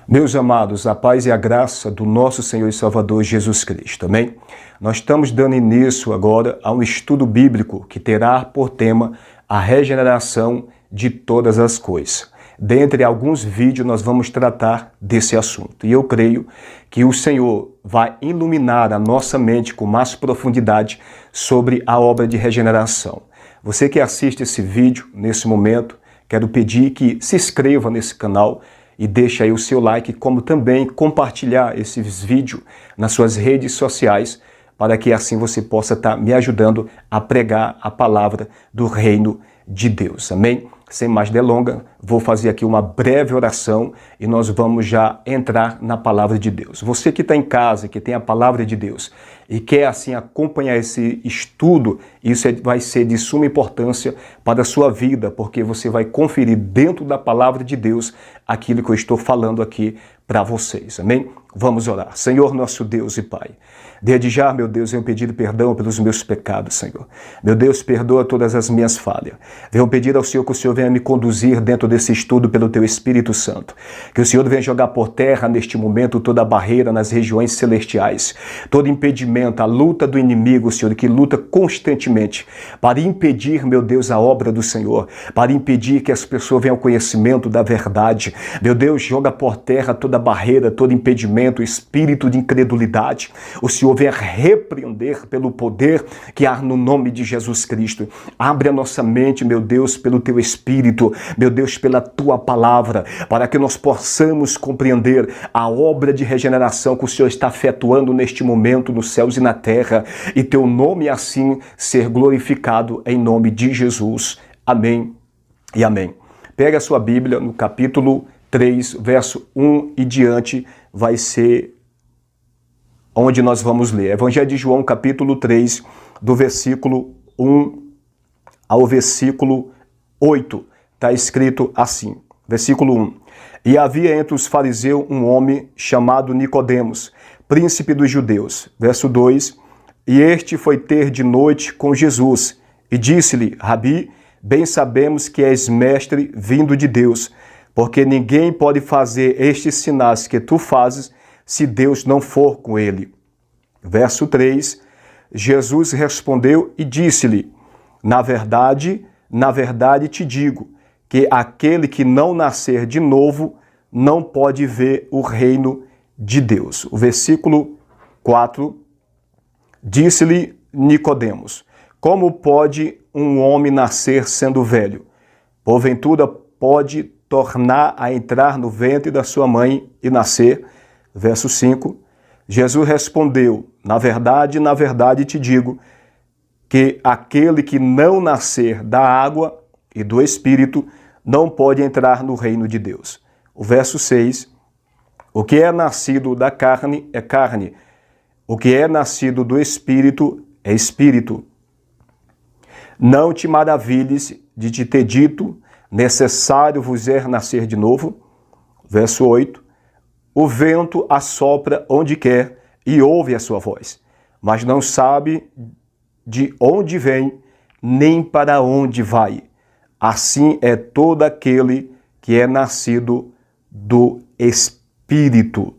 Meus amados, a paz e a graça do nosso Senhor e Salvador Jesus Cristo, amém? Nós estamos dando início agora a um estudo bíblico que terá por tema a regeneração de todas as coisas. Dentre alguns vídeos nós vamos tratar desse assunto. E eu creio que o Senhor vai iluminar a nossa mente com mais profundidade sobre a obra de regeneração. Você que assiste esse vídeo nesse momento, quero pedir que se inscreva nesse canal e deixe aí o seu like, como também compartilhar esses vídeos nas suas redes sociais, para que assim você possa estar me ajudando a pregar a palavra do reino de Deus. Amém? Sem mais delongas, vou fazer aqui uma breve oração e nós vamos já entrar na palavra de Deus. Você que está em casa, que tem a palavra de Deus e quer assim acompanhar esse estudo, isso vai ser de suma importância para a sua vida, porque você vai conferir dentro da palavra de Deus aquilo que eu estou falando aqui para vocês. Amém? Vamos orar. Senhor, nosso Deus e Pai, desde já, meu Deus, venho pedir perdão pelos meus pecados, Senhor. Meu Deus, perdoa todas as minhas falhas. Venho pedir ao Senhor que o Senhor venha me conduzir dentro desse estudo pelo Teu Espírito Santo. Que o Senhor venha jogar por terra neste momento toda a barreira nas regiões celestiais, todo impedimento, a luta do inimigo, Senhor, que luta constantemente para impedir, meu Deus, a obra do Senhor, para impedir que as pessoas venham ao conhecimento da verdade. Meu Deus, joga por terra toda barreira, todo impedimento, espírito de incredulidade. O Senhor venha repreender pelo poder que há no nome de Jesus Cristo. Abre a nossa mente, meu Deus, pelo Teu Espírito, meu Deus, pela Tua palavra, para que nós possamos compreender a obra de regeneração que o Senhor está efetuando neste momento nos céus e na terra, e Teu nome assim ser glorificado em nome de Jesus. Amém e amém. Pega a sua Bíblia no capítulo 3, verso 1 e diante, vai ser onde nós vamos ler. Evangelho de João, capítulo 3, do versículo 1 ao versículo 8. Está escrito assim, versículo 1. E havia entre os fariseus um homem chamado Nicodemos, príncipe dos judeus. Verso 2. E este foi ter de noite com Jesus, e disse-lhe, Rabi, bem sabemos que és mestre vindo de Deus, porque ninguém pode fazer estes sinais que tu fazes, se Deus não for com ele. Verso 3, Jesus respondeu e disse-lhe, na verdade te digo, que aquele que não nascer de novo não pode ver o reino de Deus. O versículo 4, disse-lhe Nicodemos, como pode um homem nascer sendo velho? Porventura pode tornar a entrar no ventre da sua mãe e nascer? Verso 5, Jesus respondeu, na verdade te digo, que aquele que não nascer da água e do Espírito não pode entrar no reino de Deus. O verso 6, o que é nascido da carne é carne, o que é nascido do Espírito é Espírito. Não te maravilhes de te ter dito, necessário vos é nascer de novo. Verso 8, o vento assopra onde quer e ouve a sua voz, mas não sabe de onde vem, nem para onde vai. Assim é todo aquele que é nascido do Espírito.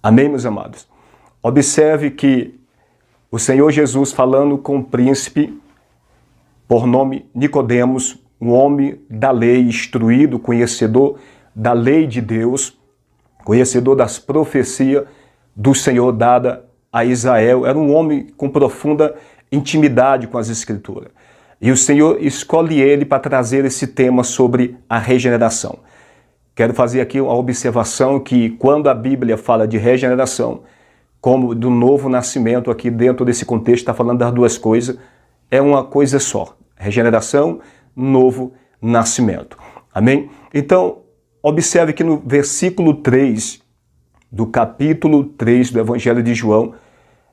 Amém, meus amados? Observe que o Senhor Jesus falando com o príncipe, por nome Nicodemos, um homem da lei, instruído, conhecedor da lei de Deus, conhecedor das profecias do Senhor dada a Israel, era um homem com profunda intimidade com as Escrituras. E o Senhor escolhe ele para trazer esse tema sobre a regeneração. Quero fazer aqui uma observação que quando a Bíblia fala de regeneração, como do novo nascimento, aqui dentro desse contexto está falando das duas coisas, é uma coisa só. Regeneração, novo nascimento. Amém? Então, observe que no versículo 3 do capítulo 3 do Evangelho de João,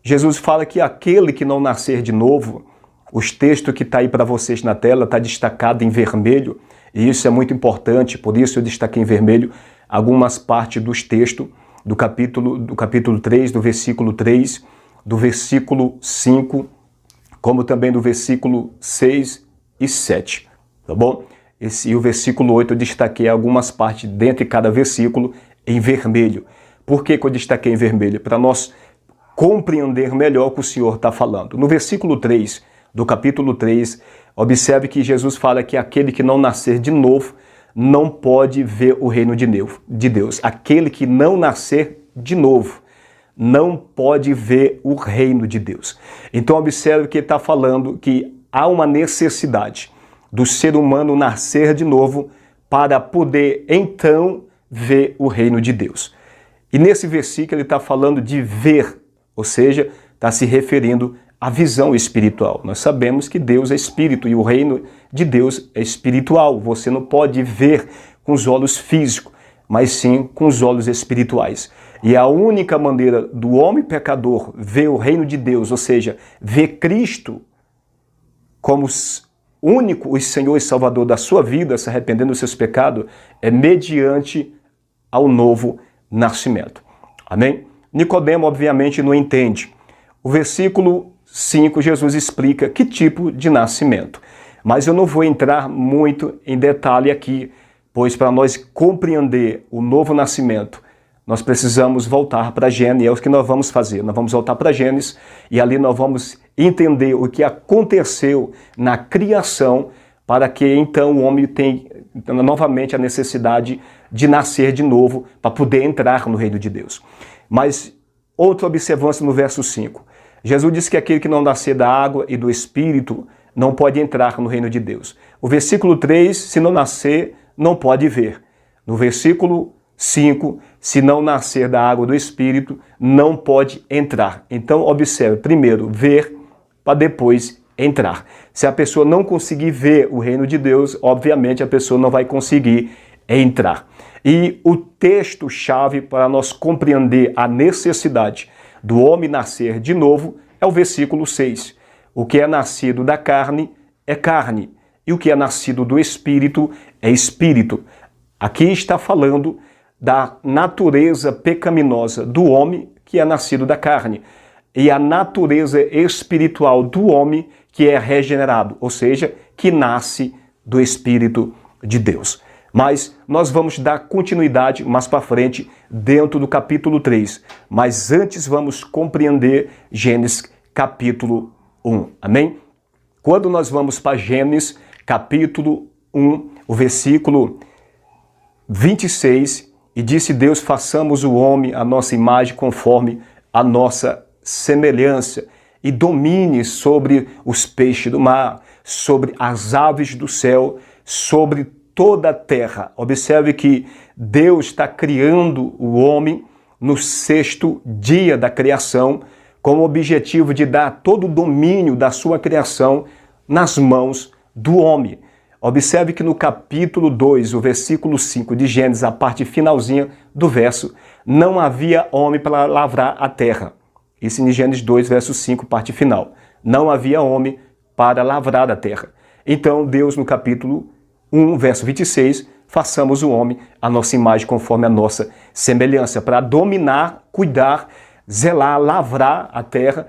Jesus fala que aquele que não nascer de novo, os textos que está aí para vocês na tela, está destacado em vermelho, e isso é muito importante, por isso eu destaquei em vermelho algumas partes dos textos do capítulo 3, do versículo 3, do versículo 5, como também do versículo 6 e 7, tá bom? E o versículo 8 eu destaquei algumas partes dentro de cada versículo, em vermelho. Por que eu destaquei em vermelho? Para nós compreender melhor o que o Senhor está falando. No versículo 3 do capítulo 3, observe que Jesus fala que aquele que não nascer de novo não pode ver o reino de Deus. Aquele que não nascer de novo não pode ver o reino de Deus. Então observe que ele está falando que há uma necessidade do ser humano nascer de novo para poder então ver o reino de Deus. E nesse versículo ele está falando de ver, ou seja, está se referindo à visão espiritual. Nós sabemos que Deus é espírito e o reino de Deus é espiritual. Você não pode ver com os olhos físicos, mas sim com os olhos espirituais. E a única maneira do homem pecador ver o reino de Deus, ou seja, ver Cristo como único Senhor e Salvador da sua vida, se arrependendo dos seus pecados, é mediante ao novo nascimento. Amém? Nicodemo, obviamente, não entende. O versículo 5, Jesus explica que tipo de nascimento. Mas eu não vou entrar muito em detalhe aqui, pois para nós compreender o novo nascimento, nós precisamos voltar para Gênesis, é o que nós vamos fazer. Nós vamos voltar para Gênesis e ali nós vamos entender o que aconteceu na criação para que então o homem tenha novamente a necessidade de nascer de novo para poder entrar no reino de Deus. Mas outra observância no verso 5. Jesus disse que aquele que não nascer da água e do Espírito não pode entrar no reino de Deus. O versículo 3, se não nascer, não pode ver. No versículo 5, se não nascer da água do Espírito, não pode entrar. Então, observe, primeiro, ver, para depois entrar. Se a pessoa não conseguir ver o reino de Deus, obviamente a pessoa não vai conseguir entrar. E o texto-chave para nós compreender a necessidade do homem nascer de novo é o versículo 6. O que é nascido da carne é carne, e o que é nascido do Espírito é Espírito. Aqui está falando da natureza pecaminosa do homem que é nascido da carne e a natureza espiritual do homem que é regenerado, ou seja, que nasce do Espírito de Deus. Mas nós vamos dar continuidade mais para frente dentro do capítulo 3. Mas antes vamos compreender Gênesis capítulo 1. Amém? Quando nós vamos para Gênesis capítulo 1, o versículo 26, e disse Deus, façamos o homem à nossa imagem conforme a nossa semelhança, e domine sobre os peixes do mar, sobre as aves do céu, sobre toda a terra. Observe que Deus está criando o homem no 6º dia da criação, com o objetivo de dar todo o domínio da sua criação nas mãos do homem. Observe que no capítulo 2, o versículo 5 de Gênesis, a parte finalzinha do verso, não havia homem para lavrar a terra. Isso em Gênesis 2, verso 5, parte final. Não havia homem para lavrar a terra. Então Deus, no capítulo 1, verso 26, façamos o homem à nossa imagem conforme a nossa semelhança, para dominar, cuidar, zelar, lavrar a terra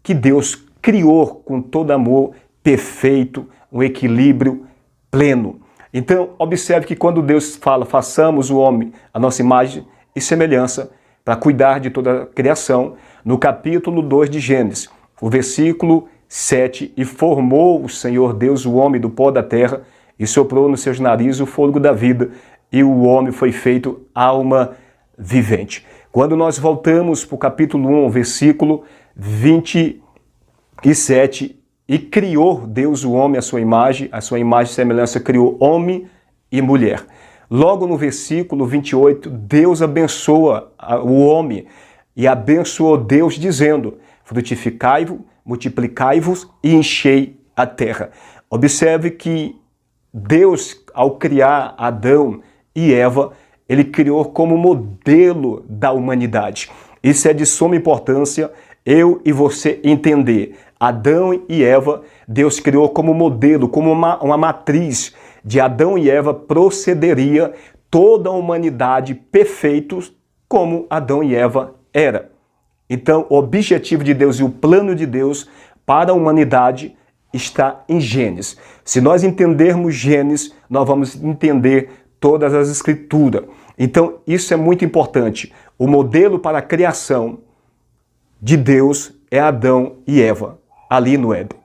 que Deus criou com todo amor perfeito, um equilíbrio pleno. Então, observe que quando Deus fala, façamos o homem à nossa imagem e semelhança, para cuidar de toda a criação, no capítulo 2 de Gênesis, o versículo 7, e formou o Senhor Deus o homem do pó da terra, e soprou nos seus narizes o fôlego da vida, e o homem foi feito alma vivente. Quando nós voltamos para o capítulo 1, versículo 27, e criou Deus o homem à sua imagem e semelhança criou homem e mulher. Logo no versículo 28, Deus abençoa o homem e abençoou Deus dizendo, frutificai-vos, multiplicai-vos e enchei a terra. Observe que Deus, ao criar Adão e Eva, ele criou como modelo da humanidade. Isso é de suma importância eu e você entender. Adão e Eva, Deus criou como modelo, como uma matriz. De Adão e Eva procederia toda a humanidade perfeitos como Adão e Eva era. Então, o objetivo de Deus e o plano de Deus para a humanidade está em Gênesis. Se nós entendermos Gênesis, nós vamos entender todas as Escrituras. Então, isso é muito importante. O modelo para a criação de Deus é Adão e Eva, ali no Éden.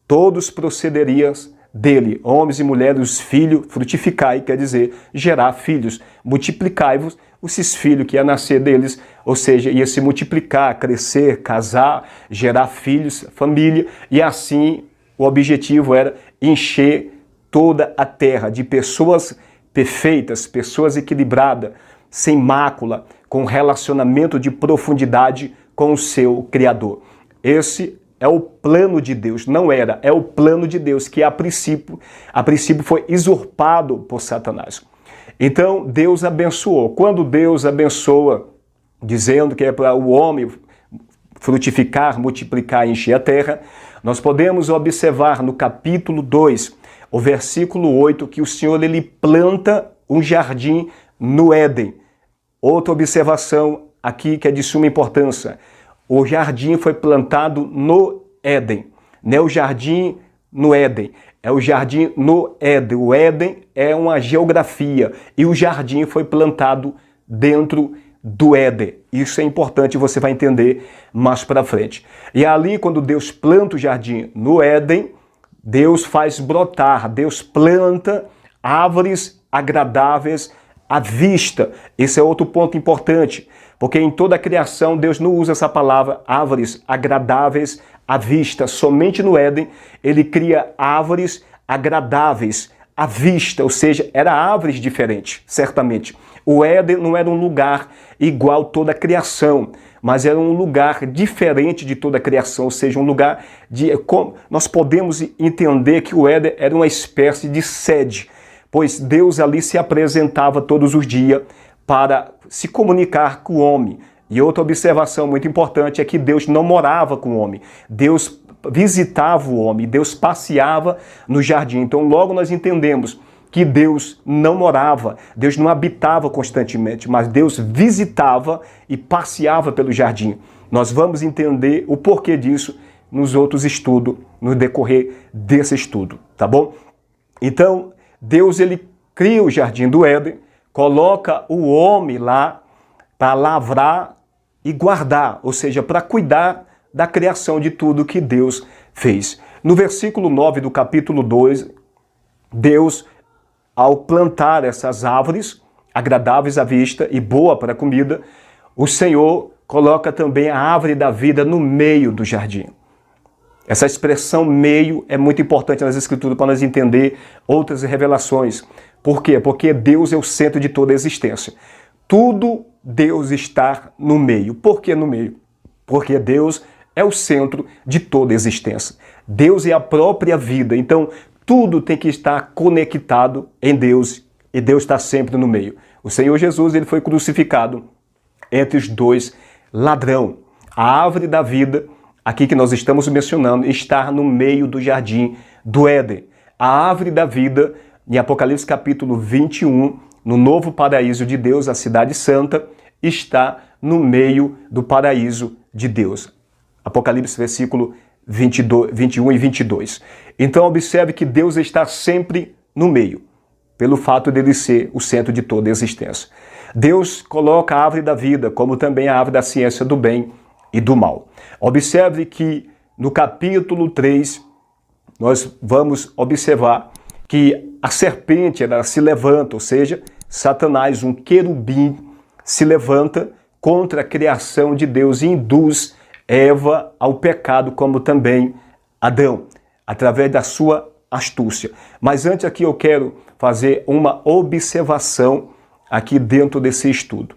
Todos procederiam dele, homens e mulheres, os filhos, frutificai, quer dizer, gerar filhos, multiplicai-vos, esses filhos que ia nascer deles, ou seja, ia se multiplicar, crescer, casar, gerar filhos, família, e assim o objetivo era encher toda a terra de pessoas perfeitas, pessoas equilibradas, sem mácula, com relacionamento de profundidade com o seu Criador. Esse é o plano de Deus, não era, é o plano de Deus que a princípio foi usurpado por Satanás. Então Deus abençoou. Quando Deus abençoa, dizendo que é para o homem frutificar, multiplicar e encher a terra, nós podemos observar no capítulo 2, o versículo 8, que o Senhor ele planta um jardim no Éden. Outra observação aqui que é de suma importância. O jardim foi plantado no Éden. Não é o jardim no Éden, é o jardim no Éden. O Éden é uma geografia e o jardim foi plantado dentro do Éden. Isso é importante, você vai entender mais para frente. E ali, quando Deus planta o jardim no Éden, Deus faz brotar, Deus planta árvores agradáveis à vista. Esse é outro ponto importante, porque em toda a criação Deus não usa essa palavra árvores agradáveis à vista. Somente no Éden ele cria árvores agradáveis à vista, ou seja, eram árvores diferentes, certamente. O Éden não era um lugar igual toda a criação, mas era um lugar diferente de toda a criação, ou seja, um lugar de... Nós podemos entender que o Éden era uma espécie de sede, pois Deus ali se apresentava todos os dias para se comunicar com o homem. E outra observação muito importante é que Deus não morava com o homem. Deus visitava o homem, Deus passeava no jardim. Então logo nós entendemos que Deus não morava, Deus não habitava constantemente, mas Deus visitava e passeava pelo jardim. Nós vamos entender o porquê disso nos outros estudos, no decorrer desse estudo, tá bom? Então, Deus ele cria o jardim do Éden, coloca o homem lá para lavrar e guardar, ou seja, para cuidar da criação de tudo que Deus fez. No versículo 9 do capítulo 2, Deus, ao plantar essas árvores agradáveis à vista e boa para a comida, o Senhor coloca também a árvore da vida no meio do jardim. Essa expressão meio é muito importante nas Escrituras para nós entender outras revelações. Por quê? Porque Deus é o centro de toda a existência. Tudo Deus está no meio. Por que no meio? Porque Deus é o centro de toda a existência. Deus é a própria vida. Então, tudo tem que estar conectado em Deus e Deus está sempre no meio. O Senhor Jesus ele foi crucificado entre os dois ladrões. A árvore da vida, aqui que nós estamos mencionando, está no meio do jardim do Éden. A árvore da vida, em Apocalipse capítulo 21, no novo paraíso de Deus, a cidade santa, está no meio do paraíso de Deus. Apocalipse versículo 21 e 22. Então observe que Deus está sempre no meio, pelo fato dele ser o centro de toda a existência. Deus coloca a árvore da vida, como também a árvore da ciência do bem e do mal. Observe que no capítulo 3, nós vamos observar que a serpente ela se levanta, ou seja, Satanás, um querubim, se levanta contra a criação de Deus e induz Eva ao pecado, como também Adão, através da sua astúcia. Mas antes aqui eu quero fazer uma observação aqui dentro desse estudo.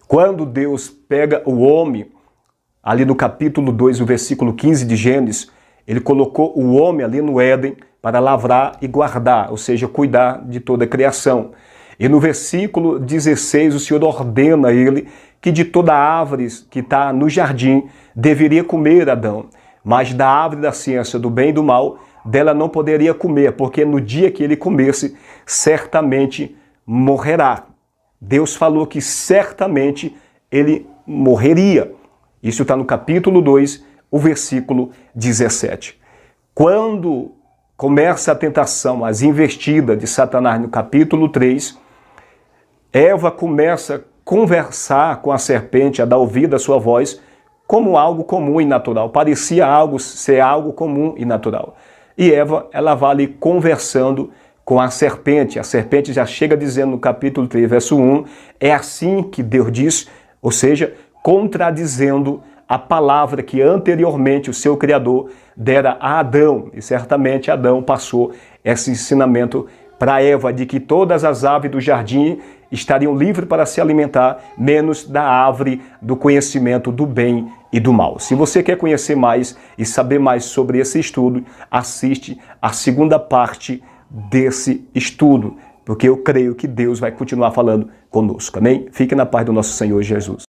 Quando Deus pega o homem, ali no capítulo 2, o versículo 15 de Gênesis, ele colocou o homem ali no Éden para lavrar e guardar, ou seja, cuidar de toda a criação. E no versículo 16, o Senhor ordena a ele que de toda árvore que está no jardim deveria comer Adão, mas da árvore da ciência do bem e do mal, dela não poderia comer, porque no dia que ele comesse, certamente morrerá. Deus falou que certamente ele morreria. Isso está no capítulo 2, o versículo 17. Quando começa a tentação, as investidas de Satanás no capítulo 3, Eva começa a conversar com a serpente, a dar ouvido à sua voz, como algo comum e natural. Parecia ser algo comum e natural. E Eva, ela vai ali conversando com a serpente já chega dizendo no capítulo 3, verso 1, é assim que Deus diz, ou seja, contradizendo a palavra que anteriormente o seu Criador dera a Adão. E certamente Adão passou esse ensinamento para Eva, de que todas as aves do jardim estariam livres para se alimentar, menos da árvore do conhecimento do bem e do mal. Se você quer conhecer mais e saber mais sobre esse estudo, assiste a segunda parte desse estudo, porque eu creio que Deus vai continuar falando conosco. Amém? Fique na paz do nosso Senhor Jesus.